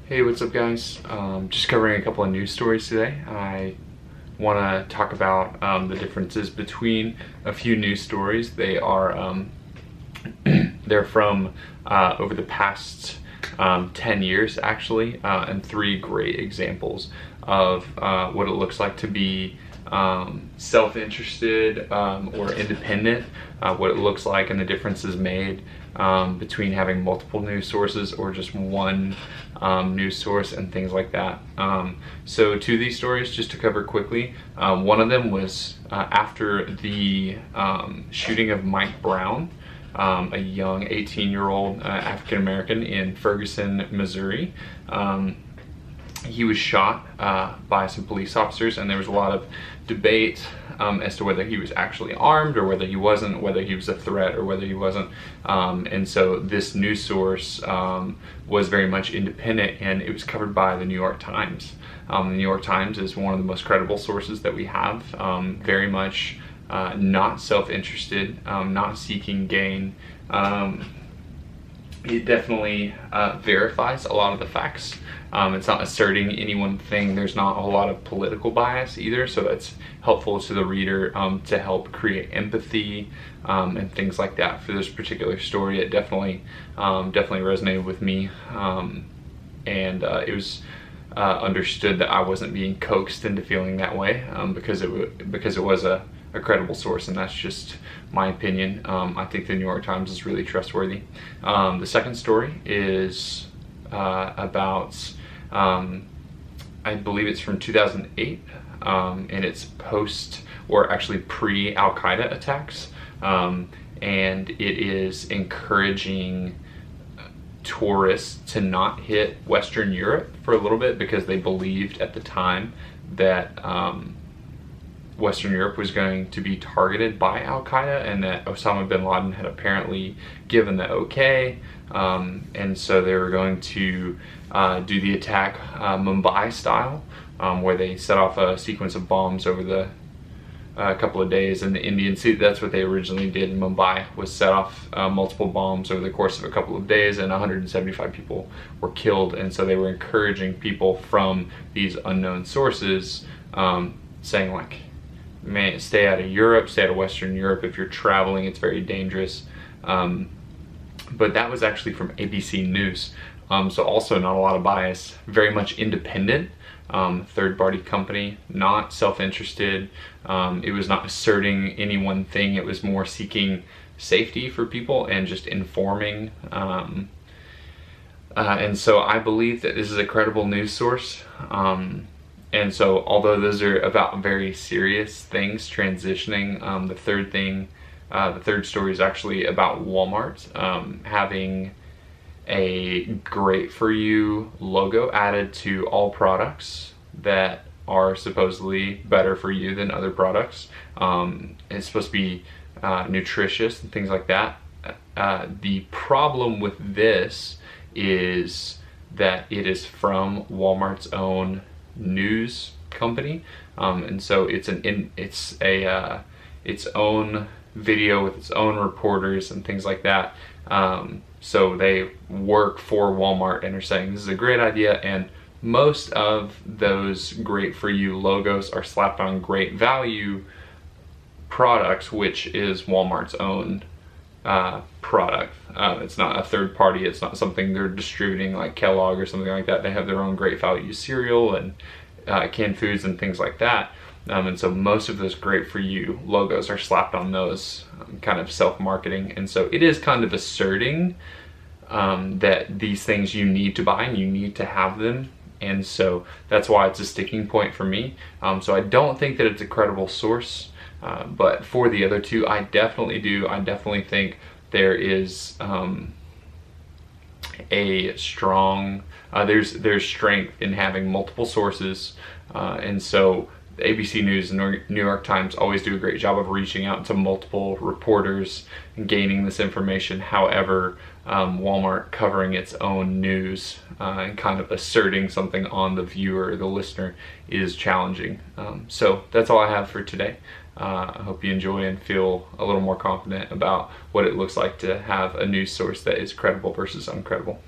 Hey, what's up guys? Just covering a couple of news stories today. I want to talk about the differences between a few news stories. They are they're from over the past 10 years actually, and three great examples of what it looks like to be self-interested or independent, what it looks like and the differences made between having multiple news sources or just one news source and things like that. So two of these stories, just to cover quickly, one of them was after the shooting of Mike Brown, a young 18-year-old African-American in Ferguson, Missouri. He was shot by some police officers, and there was a lot of debate as to whether he was actually armed or whether he wasn't, whether he was a threat or whether he wasn't. And so this news source was very much independent, and it was covered by the New York Times. The New York Times is one of the most credible sources that we have, very much not self-interested, not seeking gain. It definitely verifies a lot of the facts. It's not asserting any one thing. There's not a whole lot of political bias either, so that's helpful to the reader to help create empathy and things like that for this particular story. It definitely resonated with me, and it was understood that I wasn't being coaxed into feeling that way because it was a credible source, and that's just my opinion. I think the New York Times is really trustworthy. The second story is about, I believe it's from 2008, and it's post, or actually pre-Al-Qaeda attacks, and it is encouraging tourists to not hit Western Europe for a little bit because they believed at the time that Western Europe was going to be targeted by Al-Qaeda, and that Osama bin Laden had apparently given the okay, and so they were going to do the attack Mumbai style, where they set off a sequence of bombs over the couple of days in the Indian Sea. That's what they originally did in Mumbai, was set off multiple bombs over the course of a couple of days, and 175 people were killed. And so they were encouraging people from these unknown sources, saying like, man, stay out of Europe, stay out of Western Europe. If you're traveling, it's very dangerous. But that was actually from ABC News. So also not a lot of bias, very much independent, third-party company, not self-interested. It was not asserting any one thing. It was more seeking safety for people and just informing. And so I believe that this is a credible news source. And so although those are about very serious things, transitioning, the third story is actually about Walmart having a great for you logo added to all products that are supposedly better for you than other products. It's supposed to be nutritious and things like that. The problem with this is that it is from Walmart's own news company, and so it's its own video with its own reporters and things like that. So they work for Walmart and are saying this is a great idea, and most of those great for you logos are slapped on great value products, which is Walmart's own product. It's not a third party, it's not something they're distributing like Kellogg or something like that. They have their own great value cereal and canned foods and things like that. And so most of those great for you logos are slapped on those, kind of self-marketing. And so it is kind of asserting that these things you need to buy and you need to have them. And so that's why it's a sticking point for me. So I don't think that it's a credible source, but for the other two, I definitely do. I definitely think there is a strong, there's strength in having multiple sources. And so the ABC News and New York Times always do a great job of reaching out to multiple reporters and gaining this information. However, Walmart covering its own news and kind of asserting something on the viewer, the listener, is challenging. So that's all I have for today. I hope you enjoy and feel a little more confident about what it looks like to have a news source that is credible versus uncredible.